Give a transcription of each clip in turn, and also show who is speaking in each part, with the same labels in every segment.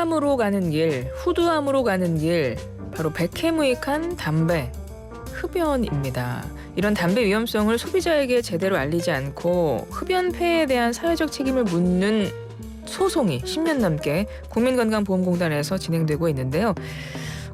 Speaker 1: 흑암으로 가는 길, 후두암으로 가는 길, 바로 백해무익한 담배, 흡연입니다. 이런 담배 위험성을 소비자에게 제대로 알리지 않고 흡연 폐해에 대한 사회적 책임을 묻는 소송이 10년 넘게 국민건강보험공단에서 진행되고 있는데요.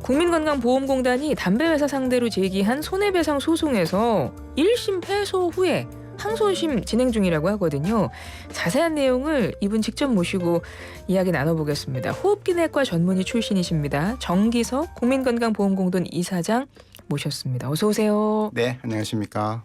Speaker 1: 국민건강보험공단이 담배회사 상대로 제기한 손해배상 소송에서 1심 패소 후에 항소심 진행 중이라고 하거든요. 자세한 내용을 이분 직접 모시고 이야기 나눠보겠습니다. 호흡기내과 전문의 출신이십니다. 정기석 국민건강보험공단 이사장 모셨습니다. 어서 오세요.
Speaker 2: 네, 안녕하십니까.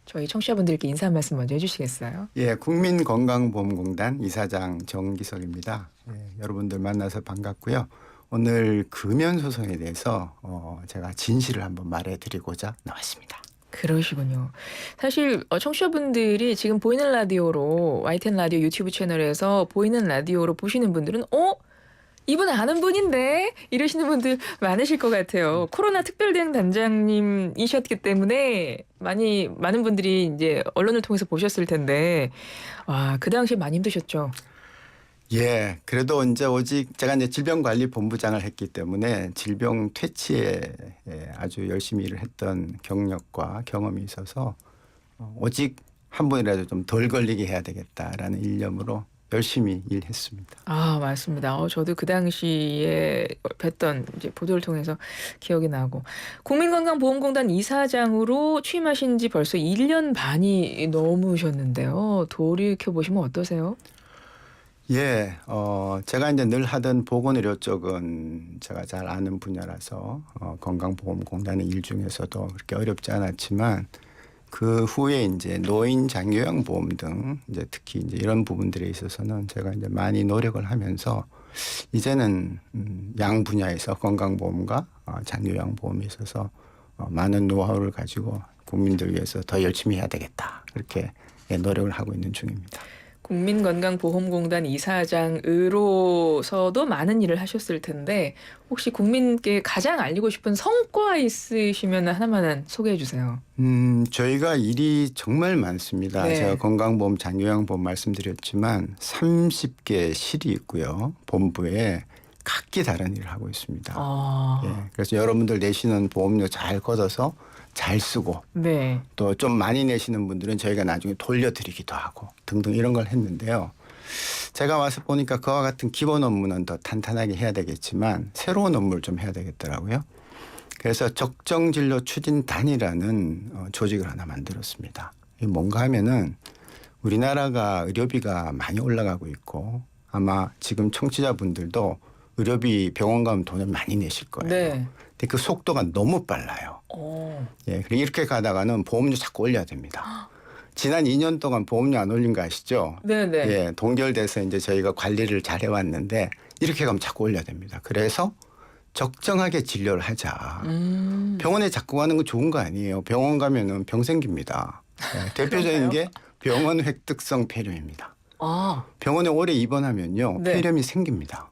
Speaker 1: 저희 청취자분들께 인사 한 말씀 먼저 해주시겠어요?
Speaker 2: 예, 국민건강보험공단 이사장 정기석입니다. 예, 여러분들 만나서 반갑고요. 오늘 금연 소송에 대해서 제가 진실을 한번 말해드리고자 나왔습니다.
Speaker 1: 그러시군요. 사실 청취자분들이 지금 보이는 라디오로 YTN 라디오 유튜브 채널에서 보이는 라디오로 보시는 분들은 이분 아는 분인데 이러시는 분들 많으실 것 같아요. 코로나 특별대응 단장님이셨기 때문에 많은 분들이 이제 언론을 통해서 보셨을 텐데 와, 그 당시에 많이 힘드셨죠?
Speaker 2: 예, 그래도 이제 오직 제가 이제 질병관리본부장을 했기 때문에 질병 퇴치에 아주 열심히 일을 했던 경력과 경험이 있어서 오직 한 번이라도 좀 덜 걸리게 해야 되겠다라는 일념으로 열심히 일했습니다.
Speaker 1: 아, 맞습니다. 저도 그 당시에 뵀던 이제 보도를 통해서 기억이 나고 국민건강보험공단 이사장으로 취임하신 지 벌써 1년 반이 넘으셨는데요. 돌이켜 보시면 어떠세요?
Speaker 2: 예, 제가 이제 늘 하던 보건의료 쪽은 제가 잘 아는 분야라서 건강보험공단의 일 중에서도 그렇게 어렵지 않았지만 그 후에 이제 노인 장요양보험 등 이제 특히 이제 이런 부분들에 있어서는 제가 이제 많이 노력을 하면서 이제는 양 분야에서 건강보험과 장요양보험에 있어서 많은 노하우를 가지고 국민들 위해서 더 열심히 해야 되겠다 그렇게 노력을 하고 있는 중입니다.
Speaker 1: 국민건강보험공단 이사장으로서도 많은 일을 하셨을 텐데 혹시 국민께 가장 알리고 싶은 성과 있으시면 하나만 소개해 주세요.
Speaker 2: 저희가 일이 정말 많습니다.
Speaker 1: 네.
Speaker 2: 제가 건강보험, 장요양보험 말씀드렸지만 30개 실이 있고요. 본부에 각기 다른 일을 하고 있습니다. 예, 그래서 여러분들 내시는 보험료 잘 걷어서 잘 쓰고
Speaker 1: 네.
Speaker 2: 또 좀 많이 내시는 분들은 저희가 나중에 돌려드리기도 하고 등등 이런 걸 했는데요. 제가 와서 보니까 그와 같은 기본 업무는 더 탄탄하게 해야 되겠지만 새로운 업무를 좀 해야 되겠더라고요. 그래서 적정진료 추진단이라는 조직을 하나 만들었습니다. 이게 뭔가 하면은 우리나라가 의료비가 많이 올라가고 있고 아마 지금 청취자분들도 의료비 병원 가면 돈을 많이 내실 거예요.
Speaker 1: 네.
Speaker 2: 근데 그 속도가 너무 빨라요. 예, 그리고 이렇게 가다가는 보험료 자꾸 올려야 됩니다. 지난 2년 동안 보험료 안 올린 거 아시죠?
Speaker 1: 네네.
Speaker 2: 예, 동결돼서 이제 저희가 관리를 잘 해왔는데 이렇게 가면 자꾸 올려야 됩니다. 그래서 적정하게 진료를 하자. 병원에 자꾸 가는 거 좋은 거 아니에요. 병원 가면은 병 생깁니다. 예, 대표적인 게 병원 획득성 폐렴입니다. 병원에 오래 입원하면요.
Speaker 1: 네.
Speaker 2: 폐렴이 생깁니다.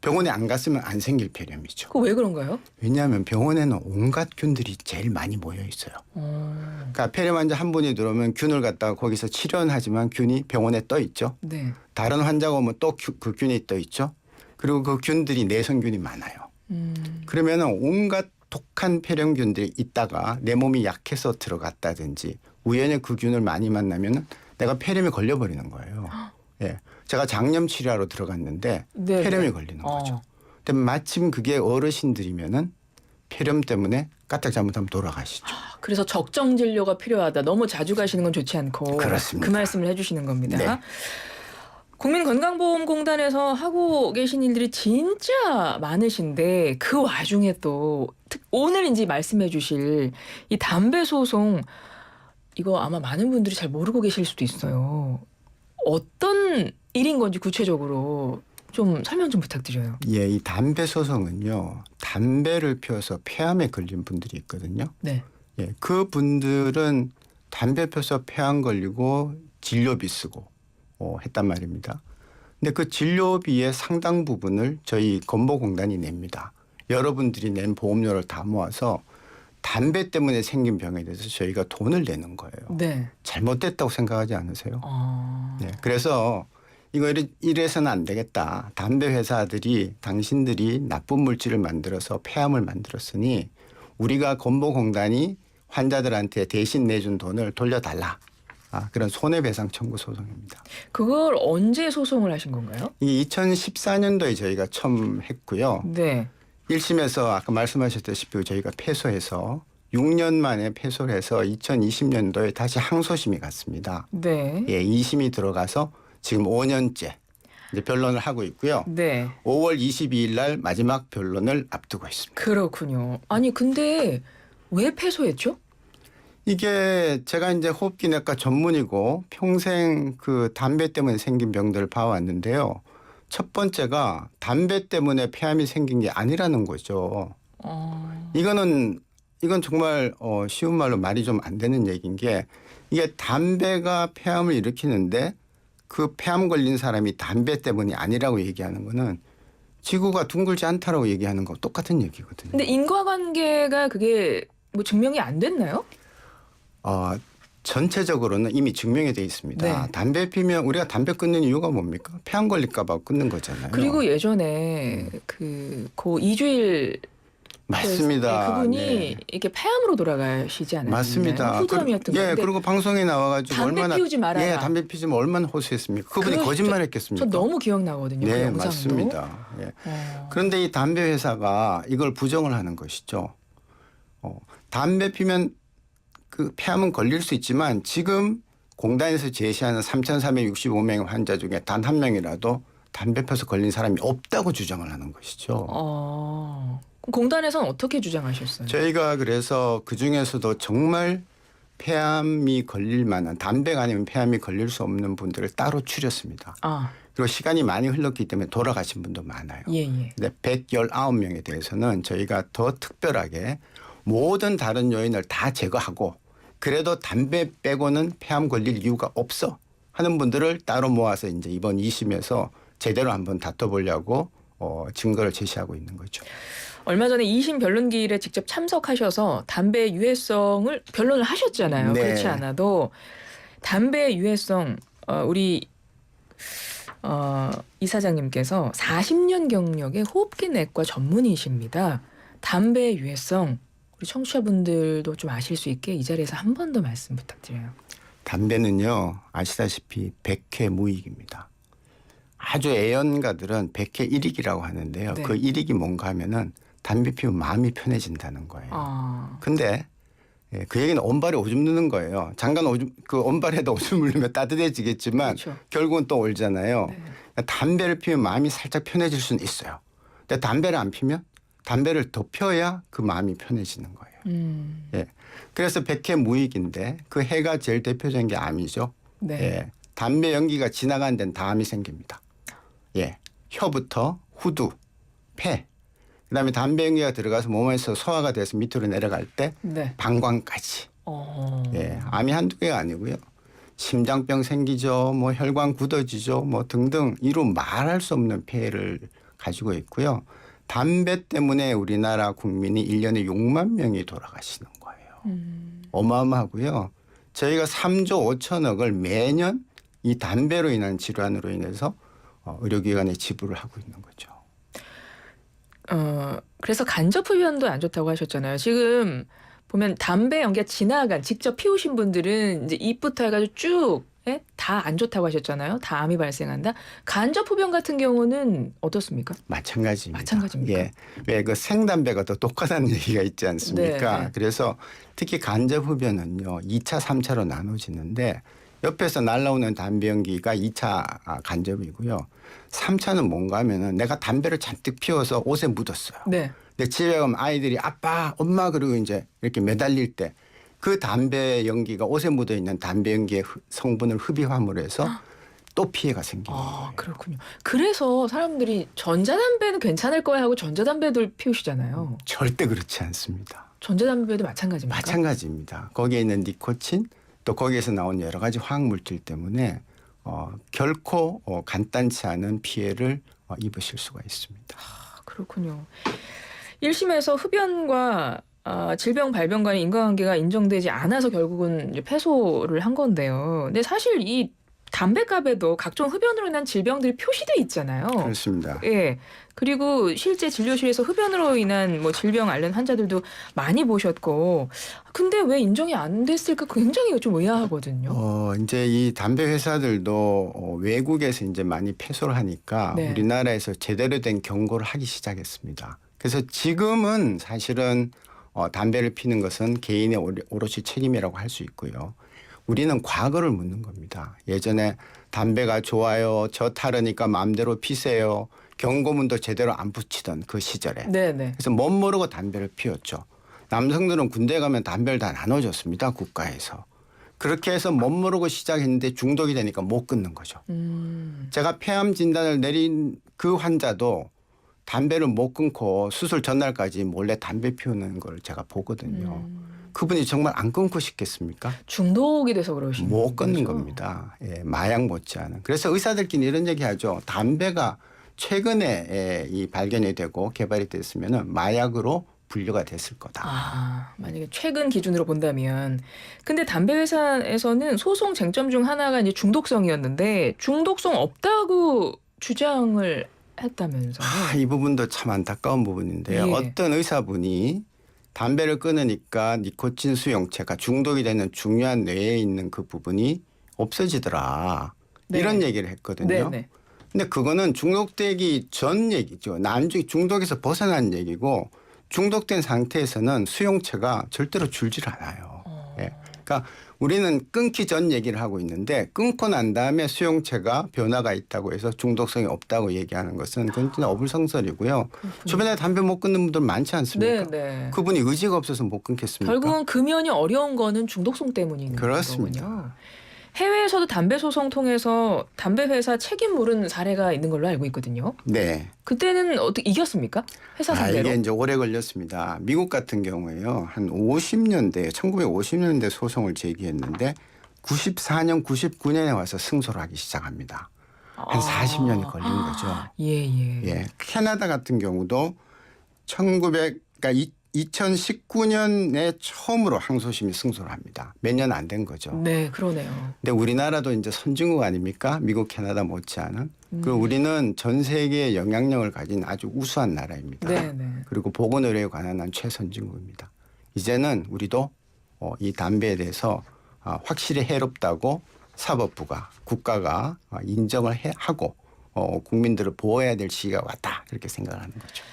Speaker 2: 병원에 안 갔으면 안 생길 폐렴이죠.
Speaker 1: 그거 왜 그런가요?
Speaker 2: 왜냐하면 병원에는 온갖 균들이 제일 많이 모여 있어요. 그러니까 폐렴 환자 한 분이 들어오면 균을 갖다가 거기서 치료는 하지만 균이 병원에 떠 있죠.
Speaker 1: 네.
Speaker 2: 다른 환자가 오면 또 그 균이 떠 있죠. 그리고 그 균들이 내성균이 많아요. 그러면 온갖 독한 폐렴균들이 있다가 내 몸이 약해서 들어갔다든지 우연히 그 균을 많이 만나면 내가 폐렴에 걸려버리는 거예요. 예, 제가 장염 치료하러 들어갔는데
Speaker 1: 네,
Speaker 2: 폐렴에
Speaker 1: 네.
Speaker 2: 걸리는 거죠. 근데 마침 그게 어르신들이면은 폐렴 때문에 까딱 잘못하면 돌아가시죠.
Speaker 1: 그래서 적정 진료가 필요하다. 너무 자주 가시는 건 좋지 않고
Speaker 2: 그렇습니다.
Speaker 1: 그 말씀을 해주시는 겁니다.
Speaker 2: 네.
Speaker 1: 국민건강보험공단에서 하고 계신 일들이 진짜 많으신데 그 와중에 또 오늘 이제 말씀해 주실 이 담배 소송 이거 아마 많은 분들이 잘 모르고 계실 수도 있어요. 어떤 일인 건지 구체적으로 좀 설명 좀 부탁드려요.
Speaker 2: 예, 이 담배 소송은요. 담배를 피워서 폐암에 걸린 분들이 있거든요.
Speaker 1: 네.
Speaker 2: 예, 그 분들은 담배 피워서 폐암 걸리고 진료비 쓰고 했단 말입니다. 근데 그 진료비의 상당 부분을 저희 건보공단이 냅니다. 여러분들이 낸 보험료를 다 모아서 담배 때문에 생긴 병에 대해서 저희가 돈을 내는 거예요.
Speaker 1: 네.
Speaker 2: 잘못됐다고 생각하지 않으세요?
Speaker 1: 아.
Speaker 2: 네. 그래서 이거 이래서는 안 되겠다. 담배 회사들이 당신들이 나쁜 물질을 만들어서 폐암을 만들었으니 우리가 건보공단이 환자들한테 대신 내준 돈을 돌려달라. 그런 손해배상 청구 소송입니다.
Speaker 1: 그걸 언제 소송을 하신 건가요?
Speaker 2: 이게 2014년도에 저희가 처음 했고요.
Speaker 1: 네.
Speaker 2: 1심에서 아까 말씀하셨다시피 저희가 패소해서 6년 만에 패소를 해서 2020년도에 다시 항소심이 갔습니다.
Speaker 1: 네.
Speaker 2: 예, 2심이 들어가서 지금 5년째 이제 변론을 하고 있고요.
Speaker 1: 네.
Speaker 2: 5월 22일 날 마지막 변론을 앞두고 있습니다.
Speaker 1: 그렇군요. 아니 근데 왜 패소했죠?
Speaker 2: 이게 제가 이제 호흡기내과 전문이고 평생 그 담배 때문에 생긴 병들을 봐왔는데요. 첫 번째가 담배 때문에 폐암이 생긴 게 아니라는 거죠. 이건 정말 쉬운 말로 말이 좀 안 되는 얘기인 게 이게 담배가 폐암을 일으키는데 그 폐암 걸린 사람이 담배 때문이 아니라고 얘기하는 거는 지구가 둥글지 않다라고 얘기하는 거 똑같은 얘기거든요.
Speaker 1: 근데 인과관계가 그게 뭐 증명이 안 됐나요?
Speaker 2: 전체적으로는 이미 증명이 돼 있습니다.
Speaker 1: 네.
Speaker 2: 담배 피면 우리가 담배 끊는 이유가 뭡니까? 폐암 걸릴까 봐 끊는 거잖아요.
Speaker 1: 그리고 예전에 고 이주일
Speaker 2: 맞습니다.
Speaker 1: 그분이
Speaker 2: 네.
Speaker 1: 이렇게 폐암으로 돌아가시지 않았나요?
Speaker 2: 맞습니다.
Speaker 1: 후두암이었던 거.
Speaker 2: 예, 그리고 방송에 나와가지고
Speaker 1: 담배
Speaker 2: 얼마나
Speaker 1: 피우지 말아라.
Speaker 2: 예, 담배 피우면 얼마나 호소했습니까? 그분이 거짓말했겠습니까?
Speaker 1: 저 너무 기억나거든요. 그
Speaker 2: 네,
Speaker 1: 영상도.
Speaker 2: 맞습니다. 예. 그런데 이 담배 회사가 이걸 부정을 하는 것이죠. 담배 피면 그 폐암은 걸릴 수 있지만 지금 공단에서 제시하는 3,365명의 환자 중에 단 한 명이라도 담배 펴서 걸린 사람이 없다고 주장을 하는 것이죠.
Speaker 1: 그럼 공단에서는 어떻게 주장하셨어요?
Speaker 2: 저희가 그래서 그중에서도 정말 폐암이 걸릴 만한 담배가 아니면 폐암이 걸릴 수 없는 분들을 따로 추렸습니다. 그리고 시간이 많이 흘렀기 때문에 돌아가신 분도 많아요.
Speaker 1: 예.
Speaker 2: 근데 119명에 대해서는 저희가 더 특별하게 모든 다른 요인을 다 제거하고 그래도 담배 빼고는 폐암 걸릴 이유가 없어 하는 분들을 따로 모아서 이제 이번 2심에서 제대로 한번 다퉈보려고 증거를 제시하고 있는 거죠.
Speaker 1: 얼마 전에 2심 변론기일에 직접 참석하셔서 담배의 유해성을 변론을 하셨잖아요.
Speaker 2: 네.
Speaker 1: 그렇지 않아도 담배의 유해성 우리 이사장님께서 40년 경력의 호흡기 내과 전문의십니다. 담배의 유해성 우리 청취자분들도 좀 아실 수 있게 이 자리에서 한 번 더 말씀 부탁드려요.
Speaker 2: 담배는요 아시다시피 백해무익입니다. 아주 애연가들은 백해일익이라고 하는데요.
Speaker 1: 네.
Speaker 2: 그 일익이 뭔가 하면은 담배 피우면 마음이 편해진다는 거예요. 근데 그 얘기는 온발에 오줌 누는 거예요. 잠깐 그 온발에다 오줌 누르면 따뜻해지겠지만
Speaker 1: 그렇죠.
Speaker 2: 결국은 또 올잖아요.
Speaker 1: 네.
Speaker 2: 그러니까 담배를 피우면 마음이 살짝 편해질 수는 있어요. 근데 담배를 안 피면 담배를 더 펴야 그 마음이 편해지는 거예요. 예. 그래서 백해무익인데 그 해가 제일 대표적인 게 암이죠.
Speaker 1: 네.
Speaker 2: 예. 담배 연기가 지나간 데는 다 암이 생깁니다. 예. 혀부터 후두, 폐. 그다음에 담배 연기가 들어가서 몸에서 소화가 돼서 밑으로 내려갈 때
Speaker 1: 네.
Speaker 2: 방광까지. 예. 암이 한두 개가 아니고요. 심장병 생기죠. 뭐 혈관 굳어지죠. 뭐 등등 이루 말할 수 없는 폐해를 가지고 있고요. 담배 때문에 우리나라 국민이 1년에 6만 명이 돌아가시는 거예요. 어마어마하고요. 저희가 3조 5천억을 매년 이 담배로 인한 질환으로 인해서 의료기관에 지불을 하고 있는 거죠.
Speaker 1: 그래서 간접 흡연도 안 좋다고 하셨잖아요. 지금 보면 담배 연기가 지나간 직접 피우신 분들은 이제 입부터 해가지고 쭉 다 안 좋다고 하셨잖아요. 다 암이 발생한다. 간접 흡연 같은 경우는 어떻습니까?
Speaker 2: 마찬가지입니다.
Speaker 1: 마찬가지입니까?
Speaker 2: 예. 왜 그 생담배가 더 독하다는 얘기가 있지 않습니까?
Speaker 1: 네.
Speaker 2: 그래서 특히 간접 흡연은요. 2차, 3차로 나눠지는데 옆에서 날라오는 담배 연기가 2차 간접이고요. 3차는 뭔가 하면은 내가 담배를 잔뜩 피워서 옷에 묻었어요.
Speaker 1: 네.
Speaker 2: 근데 집에 가면 아이들이 아빠, 엄마 그러고 이제 이렇게 매달릴 때 그 담배 연기가 옷에 묻어 있는 담배 연기의 성분을 흡입함으로 해서 또 피해가 생기는 거예요.
Speaker 1: 그렇군요. 그래서 사람들이 전자담배는 괜찮을 거야 하고 전자담배들 피우시잖아요.
Speaker 2: 절대 그렇지 않습니다.
Speaker 1: 전자담배도 마찬가지입니까?
Speaker 2: 마찬가지입니다. 거기에 있는 니코틴 또 거기에서 나온 여러 가지 화학물질 때문에 결코 간단치 않은 피해를 입으실 수가 있습니다.
Speaker 1: 그렇군요. 1심에서 흡연과 질병 발병 간의 인과관계가 인정되지 않아서 결국은 이제 패소를 한 건데요. 근데 사실 이 담배갑에도 각종 흡연으로 인한 질병들이 표시돼 있잖아요.
Speaker 2: 그렇습니다.
Speaker 1: 예. 그리고 실제 진료실에서 흡연으로 인한 뭐 질병 앓는 환자들도 많이 보셨고, 근데 왜 인정이 안 됐을까 굉장히 좀 의아하거든요.
Speaker 2: 이제 이 담배 회사들도 외국에서 이제 많이 패소를 하니까
Speaker 1: 네.
Speaker 2: 우리나라에서 제대로 된 경고를 하기 시작했습니다. 그래서 지금은 사실은 담배를 피는 것은 개인의 오롯이 책임이라고 할 수 있고요. 우리는 과거를 묻는 겁니다. 예전에 담배가 좋아요, 저 타르니까 마음대로 피세요. 경고문도 제대로 안 붙이던 그 시절에.
Speaker 1: 네네.
Speaker 2: 그래서 못 모르고 담배를 피웠죠. 남성들은 군대 가면 담배를 다 나눠줬습니다. 국가에서. 그렇게 해서 못 모르고 시작했는데 중독이 되니까 못 끊는 거죠. 제가 폐암 진단을 내린 그 환자도 담배를 못 끊고 수술 전날까지 몰래 담배 피우는 걸 제가 보거든요. 그분이 정말 안 끊고 싶겠습니까?
Speaker 1: 중독이 돼서 그러시는
Speaker 2: 못 끊는
Speaker 1: 거죠?
Speaker 2: 겁니다. 예, 마약 못지않은. 그래서 의사들끼리 이런 얘기하죠. 담배가 최근에 이 발견이 되고 개발이 됐으면 마약으로 분류가 됐을 거다.
Speaker 1: 아, 만약에 최근 기준으로 본다면. 근데 담배 회사에서는 소송 쟁점 중 하나가 이제 중독성이었는데 중독성 없다고 주장을 했다면서요.
Speaker 2: 이 부분도 참 안타까운 부분인데요.
Speaker 1: 예.
Speaker 2: 어떤 의사분이 담배를 끊으니까 니코틴 수용체가 중독이 되는 중요한 뇌에 있는 그 부분이 없어지더라.
Speaker 1: 네.
Speaker 2: 이런 얘기를 했거든요.
Speaker 1: 네네.
Speaker 2: 근데 그거는 중독되기 전 얘기죠. 나중에 중독에서 벗어난 얘기고 중독된 상태에서는 수용체가 절대로 줄질 않아요. 예. 그러니까 우리는 끊기 전 얘기를 하고 있는데 끊고 난 다음에 수용체가 변화가 있다고 해서 중독성이 없다고 얘기하는 것은 그건 진짜 어불성설이고요. 주변에 담배 못 끊는 분들 많지 않습니까?
Speaker 1: 네네.
Speaker 2: 그분이 의지가 없어서 못 끊겠습니까?
Speaker 1: 결국은 금연이 어려운 거는 중독성 때문인
Speaker 2: 그렇습니다.
Speaker 1: 거군요. 해외에서도 담배 소송 통해서 담배 회사 책임 물은 사례가 있는 걸로 알고 있거든요.
Speaker 2: 네.
Speaker 1: 그때는 어떻게 이겼습니까? 회사 상대로?
Speaker 2: 이게 이제 오래 걸렸습니다. 미국 같은 경우에요. 한 50년대, 1950년대 소송을 제기했는데 94년, 99년에 와서 승소를 하기 시작합니다. 한 40년이 걸린 거죠.
Speaker 1: 예.
Speaker 2: 예. 캐나다 같은 경우도 2019년에 처음으로 항소심이 승소를 합니다. 몇 년 안 된 거죠.
Speaker 1: 네, 그러네요.
Speaker 2: 근데 우리나라도 이제 선진국 아닙니까? 미국, 캐나다 못지않은. 그 우리는 전 세계에 영향력을 가진 아주 우수한 나라입니다.
Speaker 1: 네네.
Speaker 2: 그리고 보건의료에 관한 한 최선진국입니다. 이제는 우리도 이 담배에 대해서 확실히 해롭다고 사법부가 국가가 인정을 하고 국민들을 보호해야 될 시기가 왔다 이렇게 생각을 하는 거죠.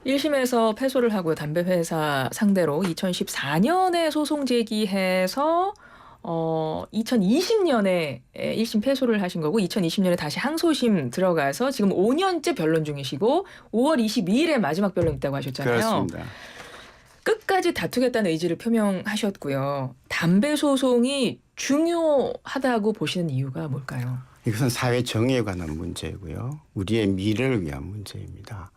Speaker 1: 1심에서 패소를 하고요. 담배 회사 상대로 2014년에 소송 제기해서 2020년에 1심 패소를 하신 거고 2020년에 다시 항소심 들어가서 지금 5년째 변론 중이시고 5월 22일에 마지막 변론 있다고 하셨잖아요.
Speaker 2: 그렇습니다.
Speaker 1: 끝까지 다투겠다는 의지를 표명하셨고요. 담배 소송이 중요하다고 보시는 이유가 뭘까요?
Speaker 2: 이것은 사회 정의에 관한 문제이고요. 우리의 미래를 위한 문제입니다.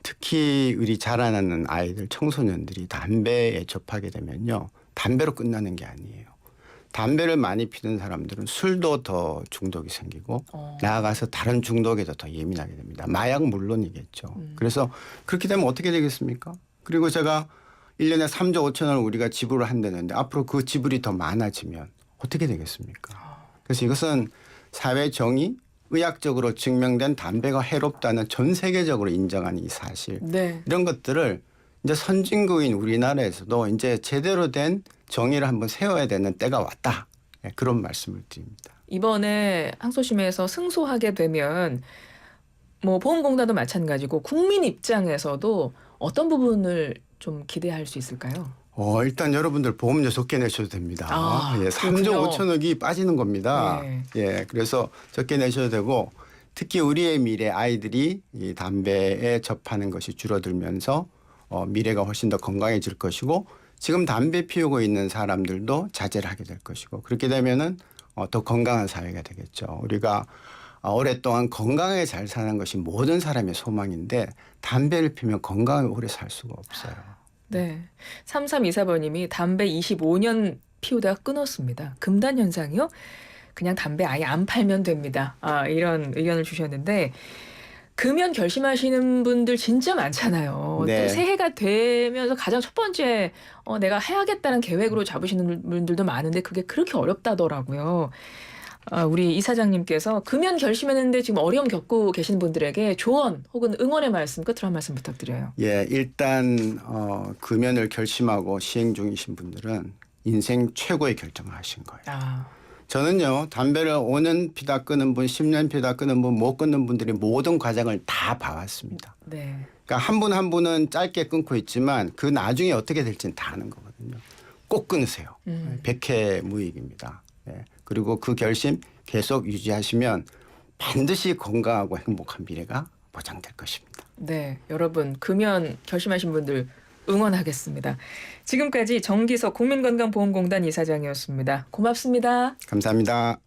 Speaker 2: 특히 우리 자라나는 아이들, 청소년들이 담배에 접하게 되면요. 담배로 끝나는 게 아니에요. 담배를 많이 피는 사람들은 술도 더 중독이 생기고 나아가서 다른 중독에도 더 예민하게 됩니다. 마약 물론이겠죠. 그래서 그렇게 되면 어떻게 되겠습니까? 그리고 제가 1년에 3조 5천원을 우리가 지불을 한다는데 앞으로 그 지불이 더 많아지면 어떻게 되겠습니까? 그래서 이것은 사회 정의, 의학적으로 증명된 담배가 해롭다는 전 세계적으로 인정한 이 사실.
Speaker 1: 네.
Speaker 2: 이런 것들을 이제 선진국인 우리나라에서도 이제 제대로 된 정의를 한번 세워야 되는 때가 왔다. 네, 그런 말씀을 드립니다.
Speaker 1: 이번에 항소심에서 승소하게 되면 뭐 보험공단도 마찬가지고 국민 입장에서도 어떤 부분을 좀 기대할 수 있을까요?
Speaker 2: 일단 여러분들 보험료 적게 내셔도 됩니다. 예, 3조
Speaker 1: 그렇군요.
Speaker 2: 5천억이 빠지는 겁니다.
Speaker 1: 네.
Speaker 2: 예, 그래서 적게 내셔도 되고 특히 우리의 미래 아이들이 이 담배에 접하는 것이 줄어들면서 미래가 훨씬 더 건강해질 것이고 지금 담배 피우고 있는 사람들도 자제를 하게 될 것이고 그렇게 되면은 더 건강한 사회가 되겠죠. 우리가 오랫동안 건강하게 잘 사는 것이 모든 사람의 소망인데 담배를 피우면 건강하게 오래 살 수가 없어요.
Speaker 1: 네. 3324번님이 담배 25년 피우다가 끊었습니다. 금단 현상이요? 그냥 담배 아예 안 팔면 됩니다. 이런 의견을 주셨는데 금연 결심하시는 분들 진짜 많잖아요.
Speaker 2: 네.
Speaker 1: 또 새해가 되면서 가장 첫 번째 내가 해야겠다는 계획으로 잡으시는 분들도 많은데 그게 그렇게 어렵다더라고요. 우리 이사장님께서 금연 결심했는데 지금 어려움 겪고 계신 분들에게 조언 혹은 응원의 말씀, 끝으로 한 말씀 부탁드려요.
Speaker 2: 예, 일단 금연을 결심하고 시행 중이신 분들은 인생 최고의 결정을 하신 거예요.
Speaker 1: 아,
Speaker 2: 저는요, 담배를 5년 피다 끊은 분, 10년 피다 끊은 분, 못 끊는 분들이 모든 과정을 다 봐왔습니다.
Speaker 1: 네.
Speaker 2: 그러니까 한 분 한 분은 짧게 끊고 있지만 그 나중에 어떻게 될지는 다 아는 거거든요. 꼭 끊으세요. 백해무익입니다. 네. 그리고 그 결심 계속 유지하시면 반드시 건강하고 행복한 미래가 보장될 것입니다.
Speaker 1: 네, 여러분 금연 결심하신 분들 응원하겠습니다. 지금까지 정기석 국민건강보험공단 이사장이었습니다. 고맙습니다.
Speaker 2: 감사합니다.